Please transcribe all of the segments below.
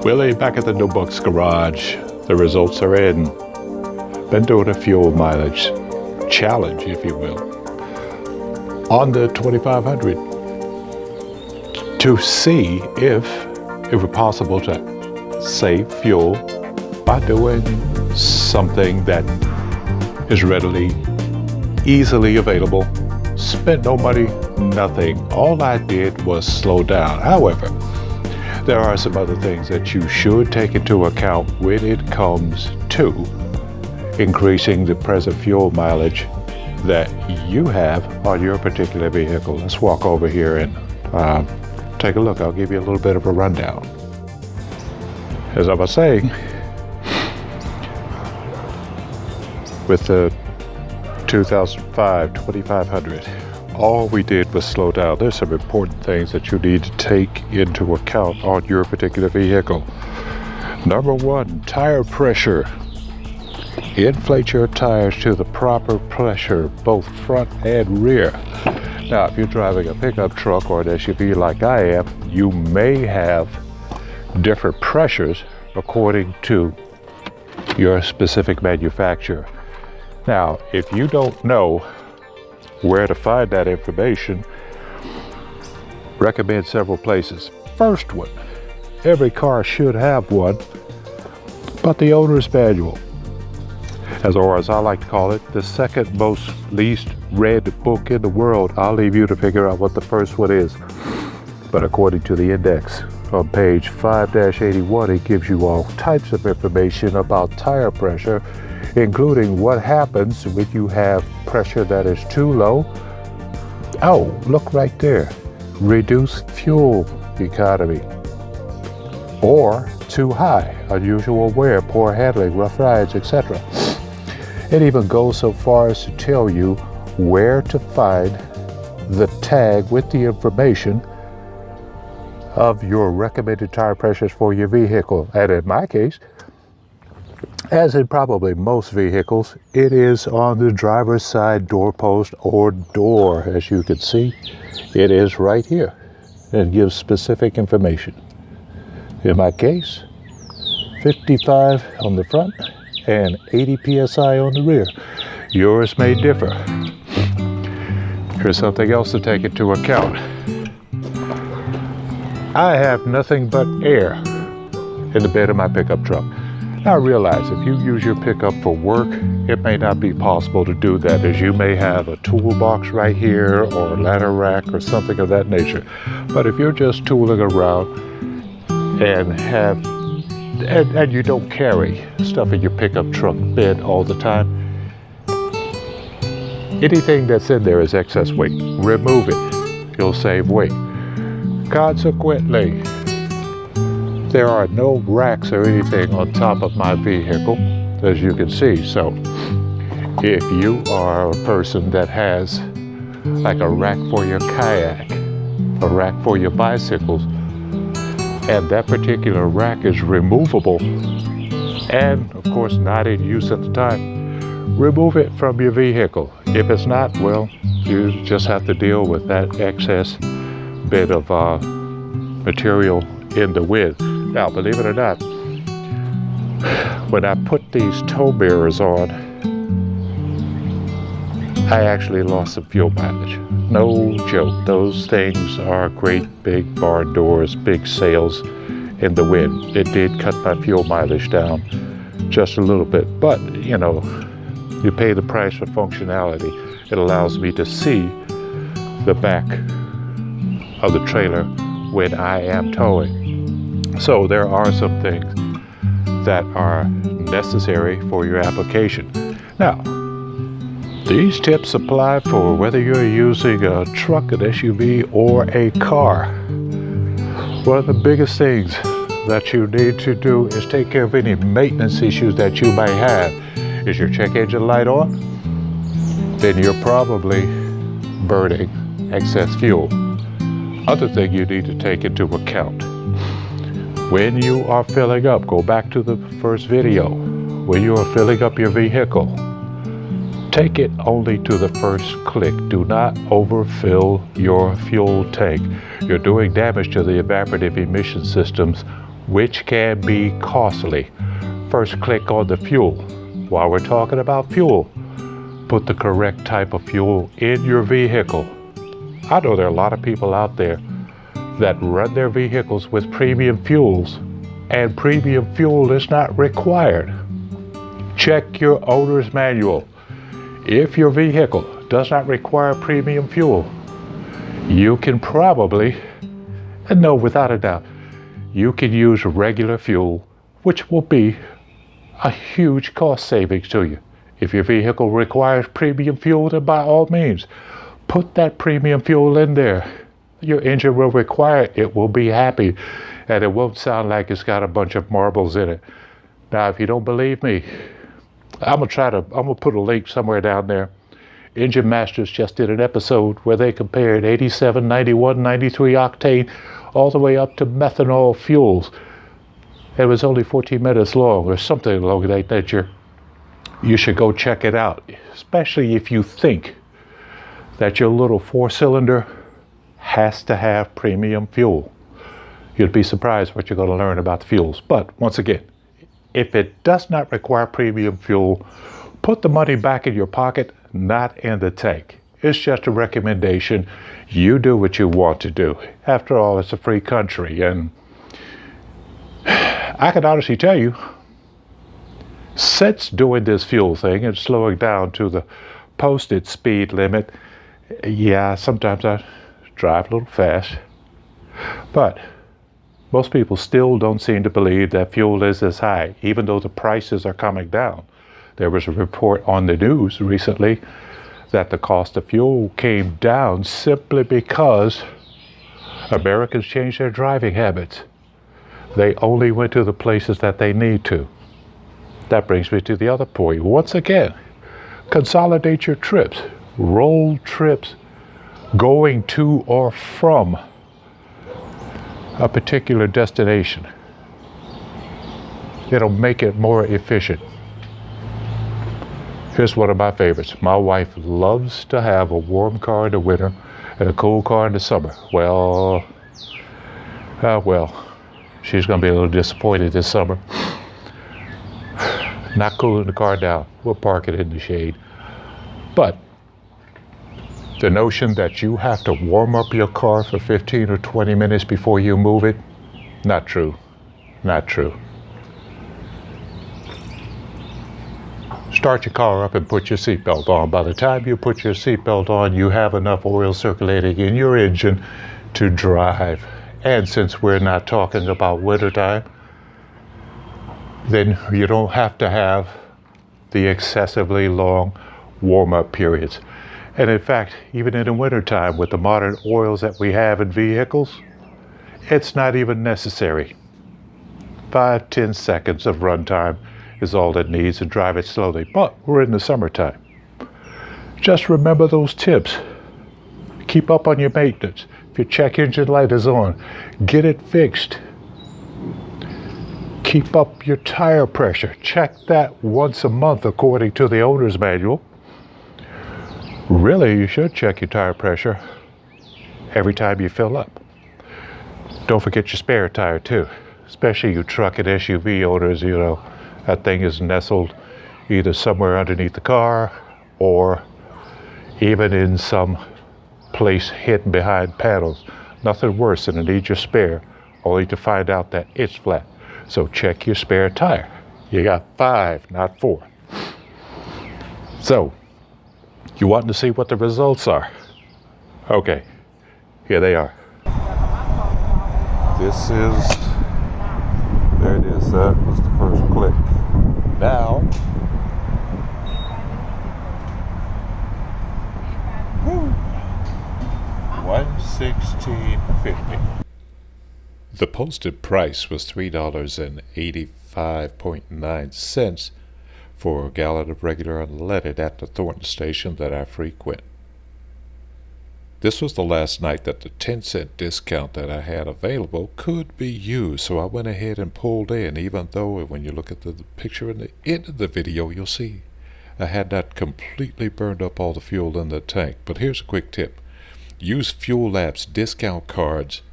Willie back at the notebook's garage. The results are in. Been doing a fuel mileage challenge, if you will, on the 2500 to see if it were possible to save fuel by doing something that is readily, easily available. Spent no money, nothing. All I did was slow down. However, there are some other things that you should take into account when it comes to increasing the present fuel mileage that you have on your particular vehicle. Let's walk over here and take a look. I'll give you a little bit of a rundown. As I was saying, with the 2005 2500, all we did was slow down. There's some important things that you need to take into account on your particular vehicle. Number one, tire pressure. Inflate your tires to the proper pressure, both front and rear. Now, if you're driving a pickup truck or an SUV like I am, you may have different pressures according to your specific manufacturer. Now, if you don't know where to find that information, recommend several places. First one, every car should have one, but the owner's manual, or as I like to call it, the second most least read book in the world. I'll leave you to figure out what the first one is. But according to the index on page 5-81, it gives you all types of information about tire pressure, including what happens when you have pressure that is too low. Oh, look right there. Reduced fuel economy. Or too high. Unusual wear, poor handling, rough rides, etc. It even goes so far as to tell you where to find the tag with the information of your recommended tire pressures for your vehicle. And in my case, as in probably most vehicles, it is on the driver's side doorpost or door. As you can see, it is right here. It gives specific information. In my case, 55 on the front and 80 psi on the rear. Yours may differ. Here's something else to take into account. I have nothing but air in the bed of my pickup truck. Now realize if you use your pickup for work, it may not be possible to do that, as you may have a toolbox right here or a ladder rack or something of that nature. But if you're just tooling around and you don't carry stuff in your pickup truck bed all the time, anything that's in there is excess weight. Remove it. You'll save weight. Consequently, there are no racks or anything on top of my vehicle, as you can see. So if you are a person that has like a rack for your kayak, a rack for your bicycles, and that particular rack is removable and of course not in use at the time, remove it from your vehicle. If it's not, well, you just have to deal with that excess bit of material in the wind. Now, believe it or not, when I put these tow mirrors on, I actually lost some fuel mileage. No joke. Those things are great big barn doors, big sails in the wind. It did cut my fuel mileage down just a little bit, but you know, you pay the price for functionality. It allows me to see the back of the trailer when I am towing. So there are some things that are necessary for your application. Now, these tips apply for whether you're using a truck, an SUV, or a car. One of the biggest things that you need to do is take care of any maintenance issues that you may have. Is your check engine light on? Then you're probably burning excess fuel. Other thing you need to take into account. When you are filling up, go back to the first video, when you are filling up your vehicle, take it only to the first click. Do not overfill your fuel tank. You're doing damage to the evaporative emission systems which can be costly. First, click on the fuel. While we're talking about fuel, put the correct type of fuel in your vehicle. I know there are a lot of people out there that run their vehicles with premium fuels, and premium fuel is not required. Check your owner's manual. If your vehicle does not require premium fuel, you can probably, and no, without a doubt, you can use regular fuel, which will be a huge cost savings to you. If your vehicle requires premium fuel, then by all means, put that premium fuel in there. Your engine will require it. It will be happy, and it won't sound like it's got a bunch of marbles in it. Now, if you don't believe me, I'm gonna put a link somewhere down there. Engine Masters just did an episode where they compared 87, 91, 93 octane all the way up to methanol fuels. It was only 14 minutes long or something along that nature. You should go check it out, especially if you think that your little 4-cylinder has to have premium fuel. You'd be surprised what you're going to learn about the fuels. But once again, if it does not require premium fuel, put the money back in your pocket, not in the tank. It's just a recommendation. You do what you want to do. After all, it's a free country, and I can honestly tell you, since doing this fuel thing and slowing down to the posted speed limit, yeah, sometimes I drive a little fast, but most people still don't seem to believe that fuel is as high, even though the prices are coming down. There was a report on the news recently that the cost of fuel came down simply because Americans changed their driving habits. They only went to the places that they need to. That brings me to the other point. Once again, consolidate your trips. Roll trips going to or from a particular destination. It'll make it more efficient. Here's one of my favorites. My wife loves to have a warm car in the winter and a cool car in the summer. Well, she's going to be a little disappointed this summer. Not cooling the car down. We'll park it in the shade. But the notion that you have to warm up your car for 15 or 20 minutes before you move it, not true. Not true. Start your car up and put your seatbelt on. By the time you put your seatbelt on, you have enough oil circulating in your engine to drive. And since we're not talking about wintertime, then you don't have to have the excessively long warm-up periods. And in fact, even in the wintertime, with the modern oils that we have in vehicles, it's not even necessary. 5-10 seconds of runtime is all it needs, to drive it slowly. But we're in the summertime. Just remember those tips. Keep up on your maintenance. If your check engine light is on, get it fixed. Keep up your tire pressure. Check that once a month according to the owner's manual. Really, you should check your tire pressure every time you fill up. Don't forget your spare tire too, especially you truck and SUV owners. You know, that thing is nestled either somewhere underneath the car or even in some place hidden behind panels. Nothing worse than to need your spare only to find out that it's flat. So check your spare tire. You got 5, not 4. So, you want to see what the results are? Okay, here they are. There it is, that was the first click. Now, 116.50. The posted price was $3.85.9 for a gallon of regular unleaded at the Thornton station that I frequent. This was the last night that the 10-cent discount that I had available could be used, so I went ahead and pulled in, even though when you look at the picture in the end of the video, you'll see I had not completely burned up all the fuel in the tank. But here's a quick tip. Use Fuel Labs discount cards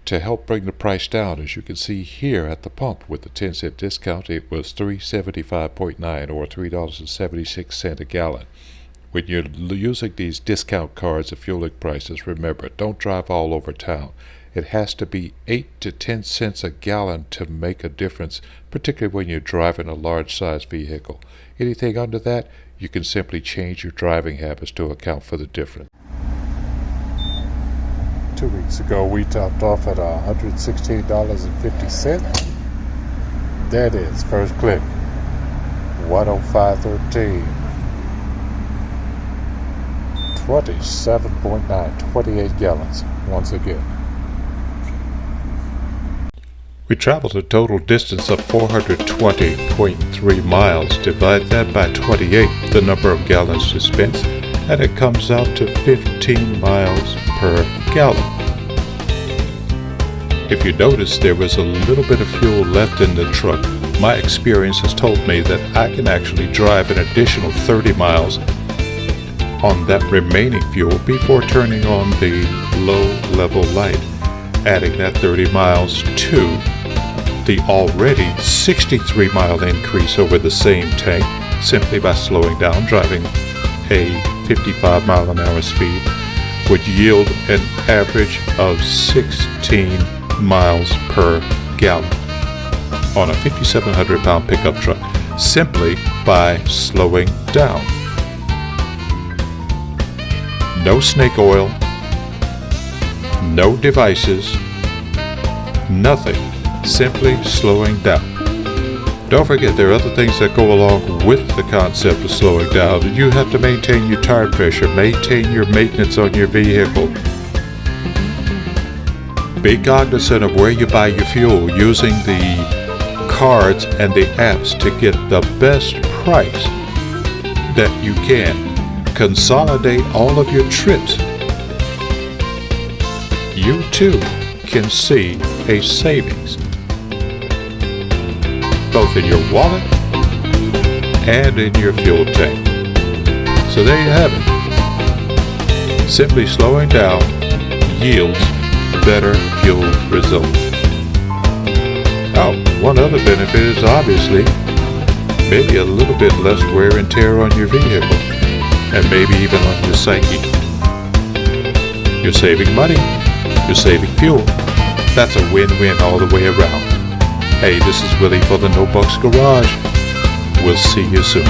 to help bring the price down. As you can see here at the pump, with the 10-cent discount, it was $3.75.9 or $3.76 a gallon. When you're using these discount cards of fueling prices, remember, don't drive all over town. It has to be 8 to 10 cents a gallon to make a difference, particularly when you're driving a large size vehicle. Anything under that, you can simply change your driving habits to account for the difference. 2 weeks ago, we topped off at $116.50. There it is, first click, 105.13. 27.9, 28 gallons once again. We traveled a total distance of 420.3 miles. Divide that by 28, the number of gallons dispensed, and it comes out to 15 miles per gallon. If you notice, there was a little bit of fuel left in the truck. My experience has told me that I can actually drive an additional 30 miles on that remaining fuel before turning on the low level light, adding that 30 miles to the already 63 mile increase over the same tank simply by slowing down. Driving a 55 mile an hour speed would yield an average of 16 miles per gallon on a 5,700 pound pickup truck simply by slowing down. No snake oil, no devices, nothing, simply slowing down. Don't forget, there are other things that go along with the concept of slowing down. You have to maintain your tire pressure, maintain your maintenance on your vehicle. Be cognizant of where you buy your fuel, using the cards and the apps to get the best price that you can. Consolidate all of your trips. You too can see a savings, both in your wallet and in your fuel tank. So there you have it. Simply slowing down yields better fuel results. Now, one other benefit is obviously maybe a little bit less wear and tear on your vehicle, and maybe even on your psyche. You're saving money, you're saving fuel. That's a win-win all the way around. Hey, this is Willie for the No Bucks Garage. We'll see you soon.